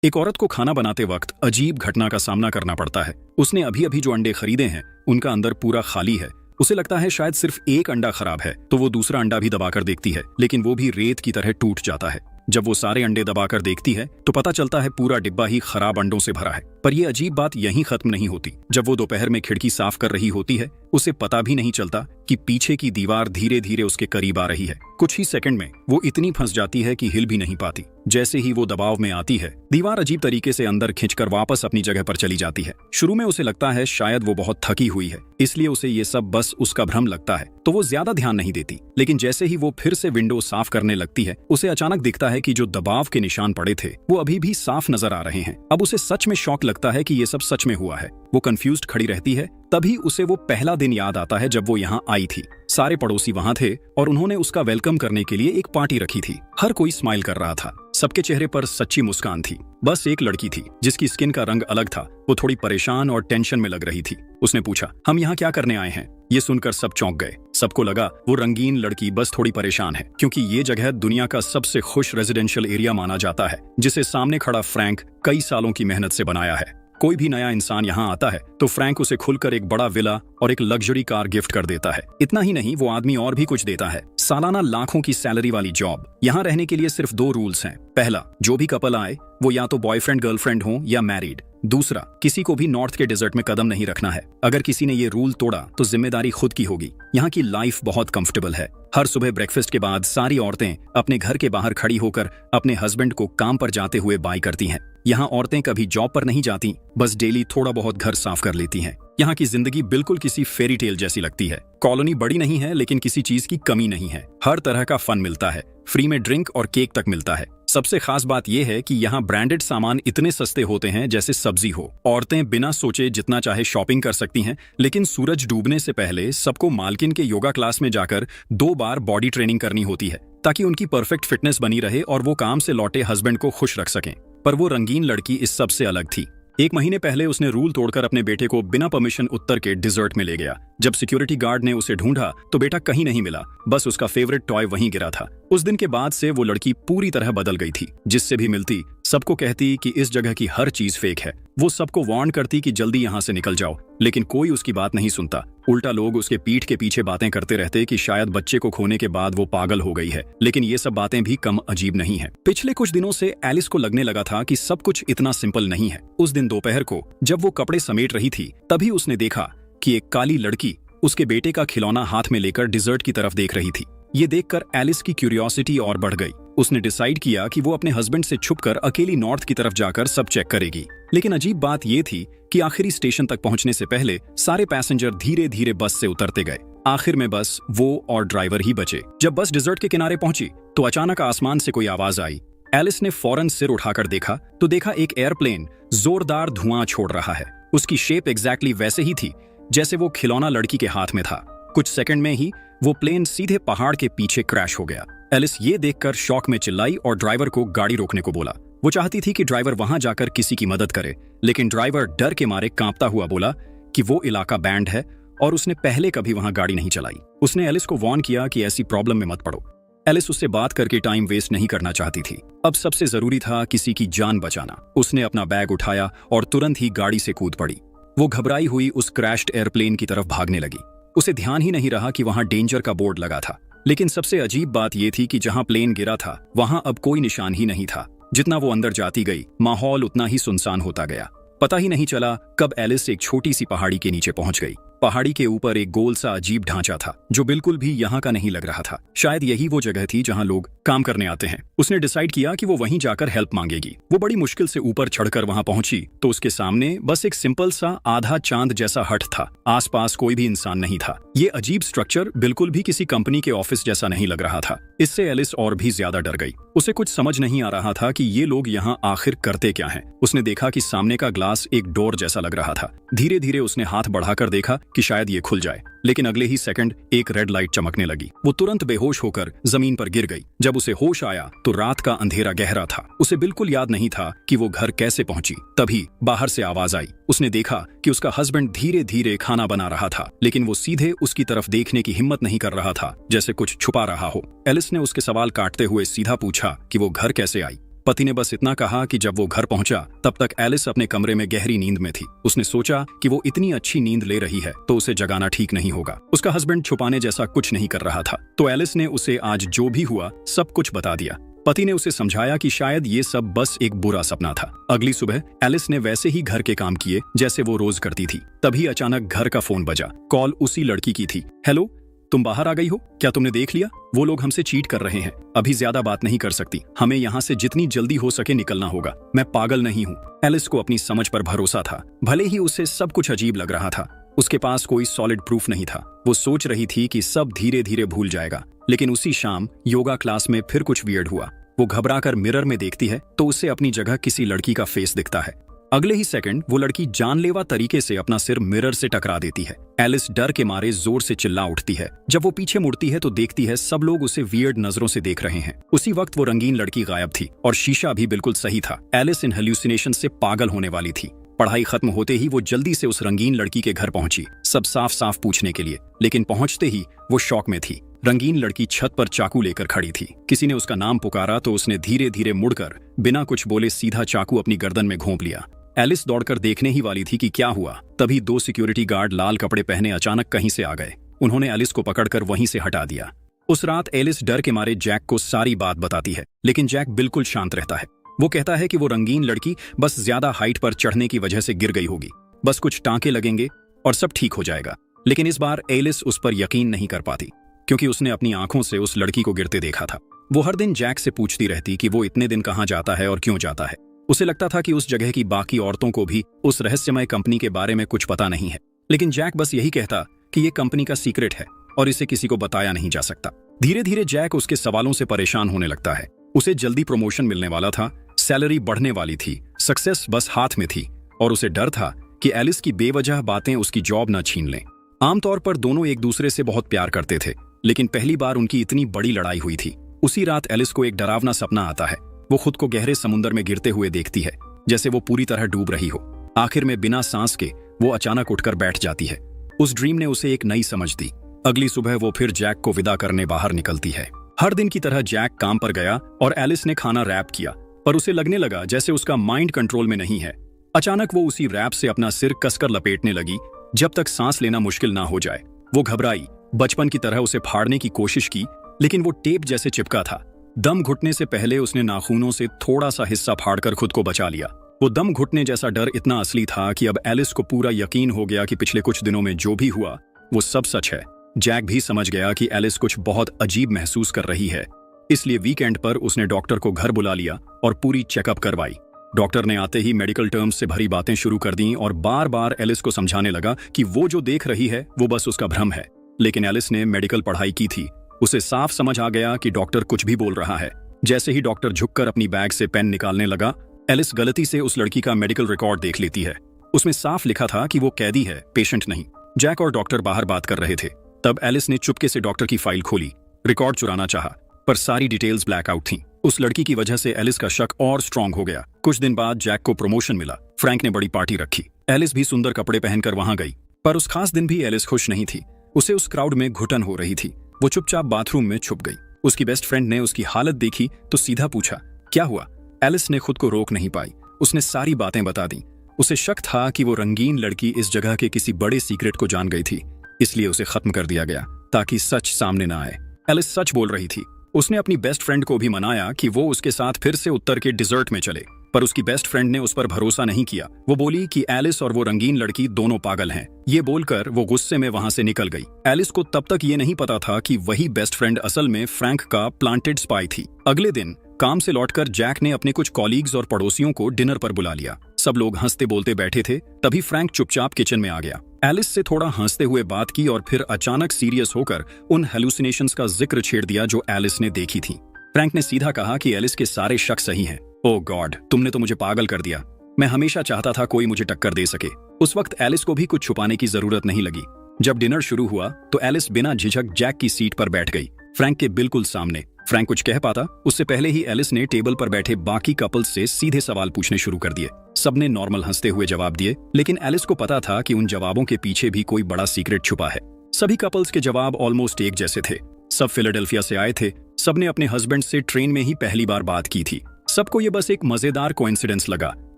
एक औरत को खाना बनाते वक्त अजीब घटना का सामना करना पड़ता है। उसने अभी अभी जो अंडे खरीदे हैं उनका अंदर पूरा खाली है। उसे लगता है शायद सिर्फ एक अंडा खराब है, तो वो दूसरा अंडा भी दबाकर देखती है, लेकिन वो भी रेत की तरह टूट जाता है। जब वो सारे अंडे दबाकर देखती है तो पता चलता है पूरा डिब्बा ही खराब अंडों से भरा है। पर यह अजीब बात यहीं खत्म नहीं होती। जब वो दोपहर में खिड़की साफ कर रही होती है, उसे पता भी नहीं चलता कि पीछे की दीवार धीरे धीरे उसके करीब आ रही है। कुछ ही सेकंड में वो इतनी फंस जाती है कि हिल भी नहीं पाती। जैसे ही वो दबाव में आती है, दीवार अजीब तरीके से अंदर खिंचकर वापस अपनी जगह पर चली जाती है। शुरू में उसे लगता है शायद वो बहुत थकी हुई है, इसलिए उसे ये सब बस उसका भ्रम लगता है, तो वो ज्यादा ध्यान नहीं देती। लेकिन जैसे ही वो फिर से विंडो साफ करने लगती है, उसे अचानक दिखता है कि जो दबाव के निशान पड़े थे वो अभी भी साफ नजर आ रहे हैं। अब उसे सच में शॉक लगता है कि ये सब सच में हुआ है। वो कंफ्यूज्ड खड़ी रहती है। तभी उसे वो पहला दिन याद आता है जब वो यहाँ आई थी। सारे पड़ोसी वहां थे और उन्होंने उसका वेलकम करने के लिए एक पार्टी रखी थी। हर कोई स्माइल कर रहा था, सबके चेहरे पर सच्ची मुस्कान थी। बस एक लड़की थी जिसकी स्किन का रंग अलग था। वो थोड़ी परेशान और टेंशन में लग रही थी। उसने पूछा, हम यहाँ क्या करने आए हैं? ये सुनकर सब चौंक गए। सबको लगा वो रंगीन लड़की बस थोड़ी परेशान है, क्योंकि ये जगह दुनिया का सबसे खुश रेजिडेंशियल एरिया माना जाता है, जिसे सामने खड़ा फ्रैंक कई सालों की मेहनत से बनाया है। कोई भी नया इंसान यहाँ आता है तो फ्रैंक उसे खुलकर एक बड़ा विला और एक लग्जरी कार गिफ्ट कर देता है। इतना ही नहीं, वो आदमी और भी कुछ देता है। सालाना लाखों की सैलरी वाली जॉब। यहाँ रहने के लिए सिर्फ 2 रूल्स हैं। पहला, जो भी कपल आए वो या तो बॉयफ्रेंड गर्लफ्रेंड हो या मैरिड। दूसरा, किसी को भी नॉर्थ के डेजर्ट में कदम नहीं रखना है। अगर किसी ने ये रूल तोड़ा तो जिम्मेदारी खुद की होगी। यहाँ की लाइफ बहुत कंफर्टेबल है। हर सुबह ब्रेकफास्ट के बाद सारी औरतें अपने घर के बाहर खड़ी होकर अपने हस्बैंड को काम पर जाते हुए बाय करती हैं। यहाँ औरतें कभी जॉब पर नहीं जाती, बस डेली थोड़ा बहुत घर साफ कर लेती हैं। यहाँ की जिंदगी बिल्कुल किसी फेरी टेल जैसी लगती है। कॉलोनी बड़ी नहीं है, लेकिन किसी चीज की कमी नहीं है। हर तरह का फन मिलता है, फ्री में ड्रिंक और केक तक मिलता है। सबसे खास बात यह है कि यहाँ ब्रांडेड सामान इतने सस्ते होते हैं जैसे सब्जी हो। औरतें बिना सोचे जितना चाहे शॉपिंग कर सकती हैं, लेकिन सूरज डूबने से पहले सबको मालकिन के योगा क्लास में जाकर 2 बार बॉडी ट्रेनिंग करनी होती है, ताकि उनकी परफेक्ट फिटनेस बनी रहे और वो काम से लौटे हस्बैंड को खुश रख सकें। पर वो रंगीन लड़की इस सब से अलग थी। 1 महीने पहले उसने रूल तोड़कर अपने बेटे को बिना परमिशन उत्तर के डिजर्ट में ले गया। जब सिक्योरिटी गार्ड ने उसे ढूंढा तो बेटा कहीं नहीं मिला, बस उसका फेवरेट टॉय वहीं गिरा था। उस दिन के बाद से वो लड़की पूरी तरह बदल गई थी। जिससे भी मिलती सबको कहती कि इस जगह की हर चीज फेक है। वो सबको वार्न करती कि जल्दी यहाँ से निकल जाओ, लेकिन कोई उसकी बात नहीं सुनता। उल्टा लोग उसके पीठ के पीछे बातें करते रहते कि शायद बच्चे को खोने के बाद वो पागल हो गई है। लेकिन ये सब बातें भी कम अजीब नहीं है। पिछले कुछ दिनों से एलिस को लगने लगा था कि सब कुछ इतना सिंपल नहीं है। उस दिन दोपहर को जब वो कपड़े समेट रही थी, तभी उसने देखा कि एक काली लड़की उसके बेटे का खिलौना हाथ में लेकर डिजर्ट की तरफ देख रही थी। ये देखकर एलिस की क्यूरियोसिटी और बढ़ गई। उसने डिसाइड किया कि वो अपने हस्बैंड से छुपकर अकेली नॉर्थ की तरफ जाकर सब चेक करेगी। लेकिन अजीब बात ये थी कि आखिरी स्टेशन तक पहुंचने से पहले सारे पैसेंजर धीरे धीरे बस से उतरते गए। आखिर में बस वो और ड्राइवर ही बचे। जब बस डिजर्ट के किनारे पहुंची तो अचानक आसमान से कोई आवाज आई। एलिस ने फौरन सिर उठाकर देखा तो देखा एक एयरप्लेन जोरदार धुआं छोड़ रहा है। उसकी शेप एग्जैक्टली वैसे ही थी जैसे वो खिलौना लड़की के हाथ में था। कुछ सेकंड में ही वो प्लेन सीधे पहाड़ के पीछे क्रैश हो गया। एलिस ये देखकर शॉक में चिल्लाई और ड्राइवर को गाड़ी रोकने को बोला। वो चाहती थी कि ड्राइवर वहां जाकर किसी की मदद करे, लेकिन ड्राइवर डर के मारे कांपता हुआ बोला कि वो इलाका बैंड है और उसने पहले कभी वहां गाड़ी नहीं चलाई। उसने एलिस को वार्न किया कि ऐसी प्रॉब्लम में मत पड़ो। एलिस उससे बात करके टाइम वेस्ट नहीं करना चाहती थी। अब सबसे जरूरी था किसी की जान बचाना। उसने अपना बैग उठाया और तुरंत ही गाड़ी से कूद पड़ी। वो घबराई हुई उस क्रैश्ड एयरप्लेन की तरफ भागने लगी। उसे ध्यान ही नहीं रहा कि वहां डेंजर का बोर्ड लगा था। लेकिन सबसे अजीब बात यह थी कि जहां प्लेन गिरा था वहां अब कोई निशान ही नहीं था। जितना वो अंदर जाती गई, माहौल उतना ही सुनसान होता गया। पता ही नहीं चला कब एलिस एक छोटी सी पहाड़ी के नीचे पहुंच गई। पहाड़ी के ऊपर एक गोल सा अजीब ढांचा था जो बिल्कुल भी यहाँ का नहीं लग रहा था। शायद यही वो जगह थी जहाँ लोग काम करने आते हैं। उसने डिसाइड किया कि वो वहीं जाकर हेल्प मांगेगी। वो बड़ी मुश्किल से ऊपर चढ़कर वहां पहुंची तो उसके सामने बस एक सिंपल सा आधा चांद जैसा हट था। आसपास कोई भी इंसान नहीं था। ये अजीब स्ट्रक्चर बिल्कुल भी किसी कंपनी के ऑफिस जैसा नहीं लग रहा था। इससे एलिस और भी ज्यादा डर गई। उसे कुछ समझ नहीं आ रहा था कि ये लोग यहाँ आखिर करते क्या हैं। उसने देखा कि सामने का ग्लास एक डोर जैसा लग रहा था। धीरे धीरे उसने हाथ बढ़ाकर देखा कि शायद ये खुल जाए, लेकिन अगले ही सेकंड एक रेड लाइट चमकने लगी। वो तुरंत बेहोश होकर जमीन पर गिर गई। जब उसे होश आया तो रात का अंधेरा गहरा था। उसे बिल्कुल याद नहीं था कि वो घर कैसे पहुंची। तभी बाहर से आवाज आई। उसने देखा कि उसका हस्बैंड धीरे धीरे खाना बना रहा था, लेकिन वो सीधे उसकी तरफ देखने की हिम्मत नहीं कर रहा था, जैसे कुछ छुपा रहा हो। एलिस ने उसके सवाल काटते हुए सीधा पूछा कि वो घर कैसे आई। पति ने बस इतना कहा कि जब वो घर पहुंचा तब तक एलिस अपने कमरे में गहरी नींद में थी। उसने सोचा कि वो इतनी अच्छी नींद ले रही है तो उसे जगाना ठीक नहीं होगा। उसका हस्बैंड छुपाने जैसा कुछ नहीं कर रहा था, तो एलिस ने उसे आज जो भी हुआ सब कुछ बता दिया। पति ने उसे समझाया कि शायद ये सब बस एक बुरा सपना था। अगली सुबह एलिस ने वैसे ही घर के काम किए जैसे वो रोज करती थी। तभी अचानक घर का फोन बजा। कॉल उसी लड़की की थी। हेलो, तुम बाहर आ गई हो? क्या तुमने देख लिया? वो लोग हमसे चीट कर रहे हैं। अभी ज्यादा बात नहीं कर सकती, हमें यहाँ से जितनी जल्दी हो सके निकलना होगा। मैं पागल नहीं हूँ। एलिस को अपनी समझ पर भरोसा था, भले ही उसे सब कुछ अजीब लग रहा था। उसके पास कोई सॉलिड प्रूफ नहीं था। वो सोच रही थी कि सब धीरे धीरे भूल जाएगा। लेकिन उसी शाम योगा क्लास में फिर कुछ वियर्ड हुआ। वो घबराकर मिरर में देखती है तो उसे अपनी जगह किसी लड़की का फेस दिखता है। अगले ही सेकंड वो लड़की जानलेवा तरीके से अपना सिर मिरर से टकरा देती है। एलिस डर के मारे जोर से चिल्ला उठती है। जब वो पीछे मुड़ती है तो देखती है सब लोग उसे वियर्ड नजरों से देख रहे हैं। उसी वक्त वो रंगीन लड़की गायब थी और शीशा भी बिल्कुल सही था। एलिस इन हेल्यूसिनेशन से पागल होने वाली थी। पढ़ाई खत्म होते ही वो जल्दी से उस रंगीन लड़की के घर पहुंची, सब साफ साफ पूछने के लिए। लेकिन पहुंचते ही वो शॉक में थी। रंगीन लड़की छत पर चाकू लेकर खड़ी थी। किसी ने उसका नाम पुकारा तो उसने धीरे धीरे मुड़कर बिना कुछ बोले सीधा चाकू अपनी गर्दन में घोंप लिया। एलिस दौड़कर देखने ही वाली थी कि क्या हुआ, तभी 2 सिक्योरिटी गार्ड लाल कपड़े पहने अचानक कहीं से आ गए। उन्होंने एलिस को पकड़कर वहीं से हटा दिया। उस रात एलिस डर के मारे जैक को सारी बात बताती है, लेकिन जैक बिल्कुल शांत रहता है। वो कहता है कि वो रंगीन लड़की बस ज्यादा हाइट पर चढ़ने की वजह से गिर गई होगी, बस कुछ टांके लगेंगे और सब ठीक हो जाएगा। लेकिन इस बार एलिस उस पर यकीन नहीं कर पाती, क्योंकि उसने अपनी आंखों से उस लड़की को गिरते देखा था। वो हर दिन जैक से पूछती रहती कि वो इतने दिन कहाँ जाता है और क्यों जाता है। उसे लगता था कि उस जगह की बाकी औरतों को भी उस रहस्यमय कंपनी के बारे में कुछ पता नहीं है। लेकिन जैक बस यही कहता कि ये कंपनी का सीक्रेट है और इसे किसी को बताया नहीं जा सकता। धीरे धीरे जैक उसके सवालों से परेशान होने लगता है। उसे जल्दी प्रमोशन मिलने वाला था, सैलरी बढ़ने वाली थी, सक्सेस बस हाथ में थी और उसे डर था कि एलिस की बेवजह बातें उसकी जॉब न छीन लें। आमतौर पर दोनों एक दूसरे से बहुत प्यार करते थे, लेकिन पहली बार उनकी इतनी बड़ी लड़ाई हुई थी। उसी रात एलिस को एक डरावना सपना आता है। वो खुद को गहरे समुद्र में गिरते हुए देखती है, जैसे वो पूरी तरह डूब रही हो। आखिर में बिना सांस के वो अचानक उठकर बैठ जाती है। उस ड्रीम ने उसे एक नई समझ दी। अगली सुबह वो फिर जैक को विदा करने बाहर निकलती है। हर दिन की तरह जैक काम पर गया और एलिस ने खाना रैप किया, पर उसे लगने लगा जैसे उसका माइंड कंट्रोल में नहीं है। अचानक वो उसी रैप से अपना सिर कसकर लपेटने लगी जब तक सांस लेना मुश्किल ना हो जाए। वो घबराई, बचपन की तरह उसे फाड़ने की कोशिश की, लेकिन वो टेप जैसे चिपका था। दम घुटने से पहले उसने नाखूनों से थोड़ा सा हिस्सा फाड़कर खुद को बचा लिया। वो दम घुटने जैसा डर इतना असली था कि अब एलिस को पूरा यकीन हो गया कि पिछले कुछ दिनों में जो भी हुआ वो सब सच है। जैक भी समझ गया कि एलिस कुछ बहुत अजीब महसूस कर रही है, इसलिए वीकेंड पर उसने डॉक्टर को घर बुला लिया और पूरी चेकअप करवाई। डॉक्टर ने आते ही मेडिकल टर्म्स से भरी बातें शुरू कर दी और बार बार एलिस को समझाने लगा कि वो जो देख रही है वो बस उसका भ्रम है। लेकिन एलिस ने मेडिकल पढ़ाई की थी, उसे साफ समझ आ गया कि डॉक्टर कुछ भी बोल रहा है। जैसे ही डॉक्टर झुककर अपनी बैग से पेन निकालने लगा, एलिस गलती से उस लड़की का मेडिकल रिकॉर्ड देख लेती है। उसमें साफ लिखा था कि वो कैदी है, पेशेंट नहीं। जैक और डॉक्टर बाहर बात कर रहे थे। तब एलिस ने चुपके से डॉक्टर की फाइल खोली, रिकॉर्ड चुराना चाहा, पर सारी डिटेल्स ब्लैकआउट थीं। उस लड़की की वजह से एलिस का शक और स्ट्रांग हो गया। कुछ दिन बाद जैक को प्रमोशन मिला। फ्रैंक ने बड़ी पार्टी रखी। एलिस भी सुंदर कपड़े पहनकर वहां गई, पर उस खास दिन भी एलिस खुश नहीं थी। उसे उस क्राउड में घुटन हो रही थी। वो चुपचाप बाथरूम में छुप गई। उसकी बेस्ट फ्रेंड ने उसकी हालत देखी तो सीधा पूछा, क्या हुआ? एलिस ने खुद को रोक नहीं पाई। उसने सारी बातें बता दी। उसे शक था कि वो रंगीन लड़की इस जगह के किसी बड़े सीक्रेट को जान गई थी, इसलिए उसे खत्म कर दिया गया ताकि सच सामने ना आए। एलिस सच बोल रही थी। उसने अपनी बेस्ट फ्रेंड को भी मनाया कि वो उसके साथ फिर से उत्तर के डिजर्ट में चले, पर उसकी बेस्ट फ्रेंड ने उस पर भरोसा नहीं किया। वो बोली कि एलिस और वो रंगीन लड़की दोनों पागल हैं। ये बोलकर वो गुस्से में वहां से निकल गई। एलिस को तब तक ये नहीं पता था कि वही बेस्ट फ्रेंड असल में फ्रैंक का प्लांटेड स्पाई थी। अगले दिन काम से लौटकर जैक ने अपने कुछ कॉलीग्स और पड़ोसियों को डिनर पर बुला लिया। सब लोग हंसते बोलते बैठे थे। तभी फ्रैंक चुपचाप किचन में आ गया। एलिस से थोड़ा हंसते हुए बात की और फिर अचानक सीरियस होकर उन हेलुसिनेशंस का जिक्र छेड़ दिया जो एलिस ने देखी थी। फ्रैंक ने सीधा कहा कि एलिस के सारे शक सही हैं। ओह गॉड, तुमने तो मुझे पागल कर दिया। मैं हमेशा चाहता था कोई मुझे टक्कर दे सके। उस वक्त एलिस को भी कुछ छुपाने की जरूरत नहीं लगी। जब डिनर शुरू हुआ तो एलिस बिना झिझक जैक की सीट पर बैठ गई, फ्रैंक के बिल्कुल सामने। फ्रैंक कुछ कह पाता उससे पहले ही एलिस ने टेबल पर बैठे बाकी कपल्स से सीधे सवाल पूछने शुरू कर दिए। सबने नॉर्मल हंसते हुए जवाब दिए, लेकिन एलिस को पता था कि उन जवाबों के पीछे भी कोई बड़ा सीक्रेट छुपा है। सभी कपल्स के जवाब ऑलमोस्ट एक जैसे थे। सब फिलाडेल्फिया से आए थे। सबने अपने हस्बैंड से ट्रेन में ही पहली बार बात की थी। सबको ये बस एक मजेदार कोइंसिडेंस लगा,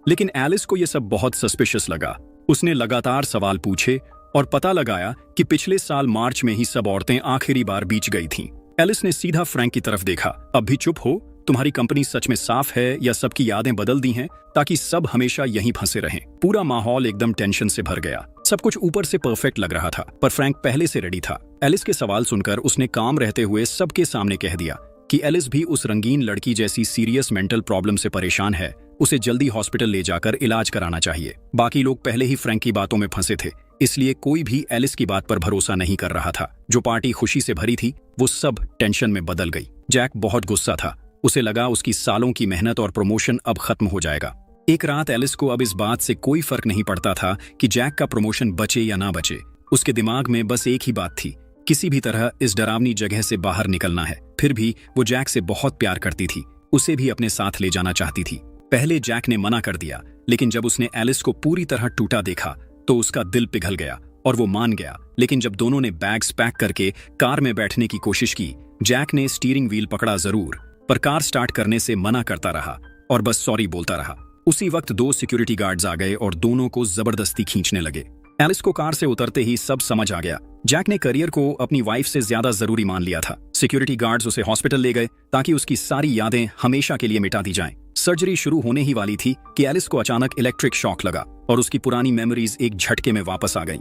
लेकिन एलिस को ये सब बहुत सस्पिशियस लगा। उसने लगातार सवाल पूछे और पता लगाया कि पिछले साल मार्च में ही सब औरतें आखिरी बार बीच गई थीं। एलिस ने सीधा फ्रैंक की तरफ देखा। अब भी चुप हो? तुम्हारी कंपनी सच में साफ है या सबकी यादें बदल दी हैं ताकि सब हमेशा यहीं फंसे रहें? पूरा माहौल एकदम टेंशन से भर गया। सब कुछ ऊपर से परफेक्ट लग रहा था, पर फ्रैंक पहले से रेडी था। एलिस के सवाल सुनकर उसने काम रहते हुए सबके सामने कह दिया कि एलिस भी उस रंगीन लड़की जैसी सीरियस मेंटल प्रॉब्लम से परेशान है, उसे जल्दी हॉस्पिटल ले जाकर इलाज कराना चाहिए। बाकी लोग पहले ही फ्रैंक की बातों में फंसे थे, इसलिए कोई भी एलिस की बात पर भरोसा नहीं कर रहा था। जो पार्टी खुशी से भरी थी वो सब टेंशन में बदल गई। जैक बहुत गुस्सा था। उसे लगा उसकी सालों की मेहनत और प्रमोशन अब खत्म हो जाएगा। एक रात एलिस को अब इस बात से कोई फर्क नहीं पड़ता था कि जैक का प्रमोशन बचे या ना बचे। उसके दिमाग में बस एक ही बात थी, किसी भी तरह इस डरावनी जगह से बाहर निकलना है। फिर भी वो जैक से बहुत प्यार करती थी, उसे भी अपने साथ ले जाना चाहती थी। पहले जैक ने मना कर दिया, लेकिन जब उसने एलिस को पूरी तरह टूटा देखा तो उसका दिल पिघल गया और वो मान गया। लेकिन जब दोनों ने बैग्स पैक करके कार में बैठने की कोशिश की, जैक ने स्टीयरिंग व्हील पकड़ा जरूर, पर कार स्टार्ट करने से मना करता रहा और बस सॉरी बोलता रहा। उसी वक्त 2 सिक्योरिटी गार्ड्स आ गए और दोनों को जबरदस्ती खींचने लगे। एलिस को कार से उतरते ही सब समझ आ गया। जैक ने करियर को अपनी वाइफ से ज्यादा जरूरी मान लिया था। सिक्योरिटी गार्ड्स उसे हॉस्पिटल ले गए ताकि उसकी सारी यादें हमेशा के लिए मिटा दी जाएं। सर्जरी शुरू होने ही वाली थी कि एलिस को अचानक इलेक्ट्रिक शॉक लगा और उसकी पुरानी मेमोरीज एक झटके में वापस आ गईं।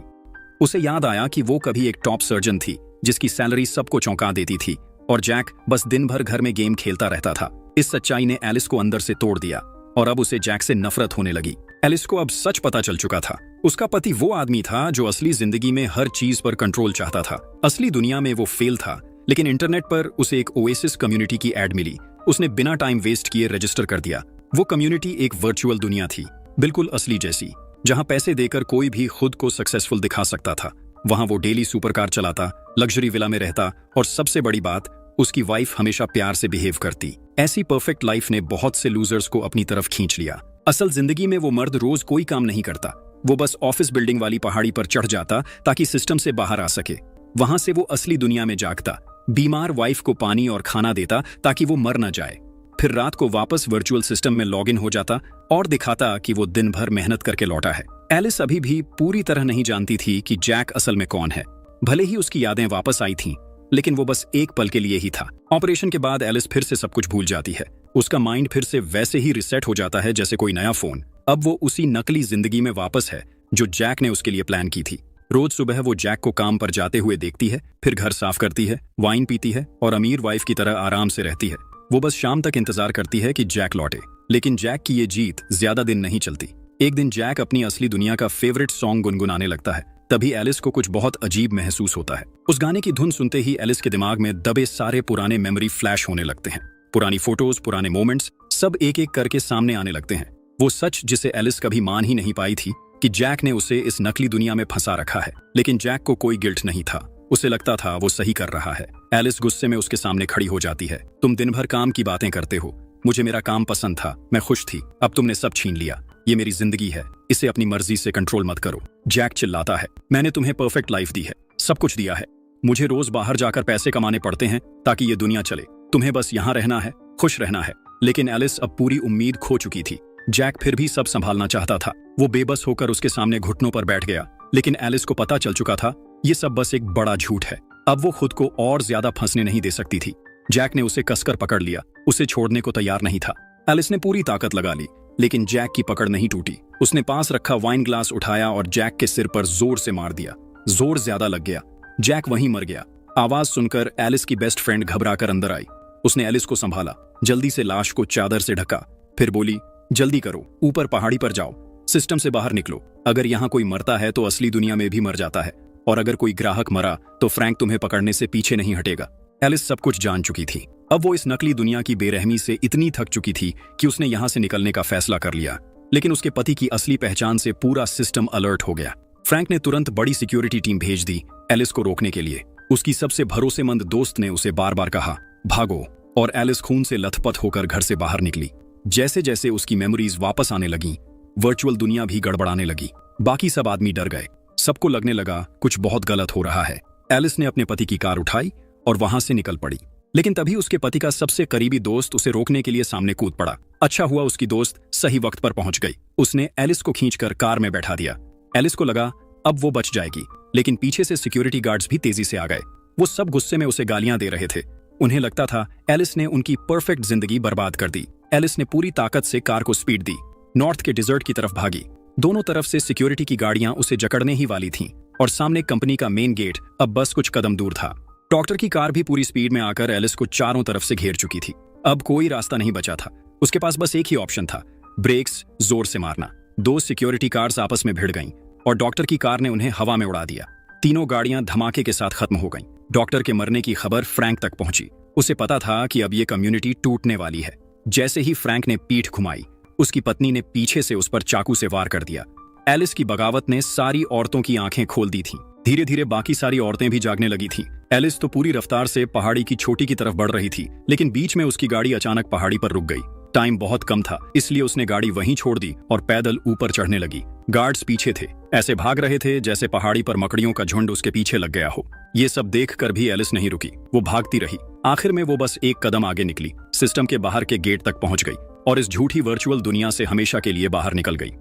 उसे याद आया कि वो कभी एक टॉप सर्जन थी जिसकी सैलरी सबको चौंका देती थी और जैक बस दिन भर घर में गेम खेलता रहता था। इस सच्चाई ने एलिस को अंदर से तोड़ दिया और अब उसे जैक से नफरत होने लगी। एलिस को अब सच पता चल चुका था, उसका पति वो आदमी था जो असली जिंदगी में हर चीज पर कंट्रोल चाहता था। असली दुनिया में वो फेल था, लेकिन इंटरनेट पर उसे एक ओएसिस कम्युनिटी की एड मिली। उसने बिना टाइम वेस्ट किए रजिस्टर कर दिया। वो कम्युनिटी एक वर्चुअल दुनिया थी, बिल्कुल असली जैसी, जहां पैसे देकर कोई भी खुद को सक्सेसफुल दिखा सकता था। वहां वो डेली सुपरकार चलाता, लग्जरी विला में रहता और सबसे बड़ी बात, उसकी वाइफ हमेशा प्यार से बिहेव करती। ऐसी परफेक्ट लाइफ ने बहुत से लूजर्स को अपनी तरफ खींच लिया। असल जिंदगी में वो मर्द रोज कोई काम नहीं करता, वो बस ऑफिस बिल्डिंग वाली पहाड़ी पर चढ़ जाता ताकि सिस्टम से बाहर आ सके। वहां से वो असली दुनिया में जागता, बीमार वाइफ को पानी और खाना देता ताकि वो मर न जाए, फिर रात को वापस वर्चुअल सिस्टम में लॉगिन हो जाता और दिखाता कि वो दिन भर मेहनत करके लौटा है। एलिस अभी भी पूरी तरह नहीं जानती थी कि जैक असल में कौन है। भले ही उसकी यादें वापस आई थीं, लेकिन वो बस एक पल के लिए ही था। ऑपरेशन के बाद एलिस फिर से सब कुछ भूल जाती है। उसका माइंड फिर से वैसे ही रिसेट हो जाता है जैसे कोई नया फोन। अब वो उसी नकली जिंदगी में वापस है जो जैक ने उसके लिए प्लान की थी। रोज सुबह वो जैक को काम पर जाते हुए देखती है, फिर घर साफ करती है, वाइन पीती है और अमीर वाइफ की तरह आराम से रहती है। वो बस शाम तक इंतजार करती है कि जैक लौटे। लेकिन जैक की ये जीत ज्यादा दिन नहीं चलती। एक दिन जैक अपनी असली दुनिया का फेवरेट सॉन्ग गुनगुनाने लगता है। तभी एलिस को कुछ बहुत अजीब महसूस होता है। उस गाने की धुन सुनते ही एलिस के दिमाग में दबे सारे पुराने मेमोरी फ्लैश होने लगते हैं। पुरानी फोटोज, पुराने मोमेंट्स, सब एक एक करके सामने आने लगते हैं। वो सच जिसे एलिस कभी मान ही नहीं पाई थी कि जैक ने उसे इस नकली दुनिया में फंसा रखा है। लेकिन जैक को कोई गिल्ट नहीं था, उसे लगता था वो सही कर रहा है। एलिस गुस्से में उसके सामने खड़ी हो जाती है। तुम दिन भर काम की बातें करते हो, मुझे मेरा काम पसंद था, मैं खुश थी, अब तुमने सब छीन लिया। ये मेरी जिंदगी है, इसे अपनी मर्जी से कंट्रोल मत करो। जैक चिल्लाता है, मैंने तुम्हें परफेक्ट लाइफ दी है, सब कुछ दिया है। मुझे रोज बाहर जाकर पैसे कमाने पड़ते हैं ताकि ये दुनिया चले। तुम्हें बस यहाँ रहना है, खुश रहना है। लेकिन एलिस अब पूरी उम्मीद खो चुकी थी। जैक फिर भी सब संभालना चाहता था। वो बेबस होकर उसके सामने घुटनों पर बैठ गया। लेकिन एलिस को पता चल चुका था ये सब बस एक बड़ा झूठ है। अब वो खुद को और ज्यादा फंसने नहीं दे सकती थी। जैक ने उसे कसकर पकड़ लिया, उसे छोड़ने को तैयार नहीं था। एलिस ने पूरी ताकत लगा ली, लेकिन जैक की पकड़ नहीं टूटी। उसने पास रखा वाइन ग्लास उठाया और जैक के सिर पर जोर से मार दिया। जोर ज्यादा लग गया, जैक वहीं मर गया। आवाज सुनकर एलिस की बेस्ट फ्रेंड घबराकर अंदर आई। उसने एलिस को संभाला, जल्दी से लाश को चादर से ढका, फिर बोली, जल्दी करो, ऊपर पहाड़ी पर जाओ, सिस्टम से बाहर निकलो। अगर यहाँ कोई मरता है तो असली दुनिया में भी मर जाता है, और अगर कोई ग्राहक मरा तो फ्रैंक तुम्हें पकड़ने से पीछे नहीं हटेगा। एलिस सब कुछ जान चुकी थी। अब वो इस नकली दुनिया की बेरहमी से इतनी थक चुकी थी कि उसने यहाँ से निकलने का फैसला कर लिया। लेकिन उसके पति की असली पहचान से पूरा सिस्टम अलर्ट हो गया। फ्रैंक ने तुरंत बड़ी सिक्योरिटी टीम भेज दी एलिस को रोकने के लिए। उसकी सबसे भरोसेमंद दोस्त ने उसे बार बार कहा, भागो, और एलिस खून से लथपथ होकर घर से बाहर निकली। जैसे जैसे उसकी मेमोरीज वापस आने लगीं, वर्चुअल दुनिया भी गड़बड़ाने लगी। बाकी सब आदमी डर गए। सबको लगने लगा कुछ बहुत गलत हो रहा है। एलिस ने अपने पति की कार उठाई और वहां से निकल पड़ी। लेकिन तभी उसके पति का सबसे करीबी दोस्त उसे रोकने के लिए सामने कूद पड़ा। अच्छा हुआ उसकी दोस्त सही वक्त पर पहुंच गई। उसने एलिस को खींचकर कार में बैठा दिया। एलिस को लगा अब वो बच जाएगी, लेकिन पीछे से सिक्योरिटी गार्ड्स भी तेजी से आ गए। वो सब गुस्से में उसे गालियां दे रहे थे। उन्हें लगता था एलिस ने उनकी परफेक्ट जिंदगी बर्बाद कर दी। एलिस ने पूरी ताकत से कार को स्पीड दी, नॉर्थ के डिजर्ट की तरफ भागी। दोनों तरफ से सिक्योरिटी की गाड़ियां उसे जकड़ने ही वाली थीं और सामने कंपनी का मेन गेट अब बस कुछ कदम दूर था। डॉक्टर की कार भी पूरी स्पीड में आकर एलिस को चारों तरफ से घेर चुकी थी। अब कोई रास्ता नहीं बचा था। उसके पास बस एक ही ऑप्शन था, ब्रेक्स जोर से मारना। दो सिक्योरिटी कार्स आपस में भिड़ गईं और डॉक्टर की कार ने उन्हें हवा में उड़ा दिया। तीनों गाड़ियां धमाके के साथ खत्म हो गईं। डॉक्टर के मरने की खबर फ्रैंक तक पहुंची। उसे पता था कि अब ये कम्युनिटी टूटने वाली है। जैसे ही फ्रैंक ने पीठ घुमाई, उसकी पत्नी ने पीछे से उस पर चाकू से वार कर दिया। एलिस की बगावत ने सारी औरतों की आंखें खोल दी थीं। धीरे धीरे बाकी सारी औरतें भी जागने लगी थीं। एलिस तो पूरी रफ्तार से पहाड़ी की चोटी की तरफ बढ़ रही थी, लेकिन बीच में उसकी गाड़ी अचानक पहाड़ी पर रुक गई। टाइम बहुत कम था, इसलिए उसने गाड़ी वहीं छोड़ दी और पैदल ऊपर चढ़ने लगी। गार्ड्स पीछे थे, ऐसे भाग रहे थे जैसे पहाड़ी पर मकड़ियों का झुंड उसके पीछे लग गया हो। ये सब देखकर भी एलिस नहीं रुकी, वो भागती रही। आखिर में वो बस एक कदम आगे निकली, सिस्टम के बाहर के गेट तक पहुंच गई और इस झूठी वर्चुअल दुनिया से हमेशा के लिए बाहर निकल गई।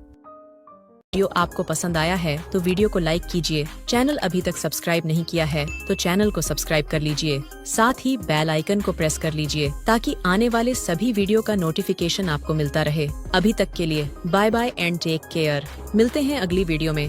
वीडियो आपको पसंद आया है तो वीडियो को लाइक कीजिए। चैनल अभी तक सब्सक्राइब नहीं किया है तो चैनल को सब्सक्राइब कर लीजिए। साथ ही बेल आइकन को प्रेस कर लीजिए ताकि आने वाले सभी वीडियो का नोटिफिकेशन आपको मिलता रहे। अभी तक के लिए bye bye and take care. मिलते हैं अगली वीडियो में।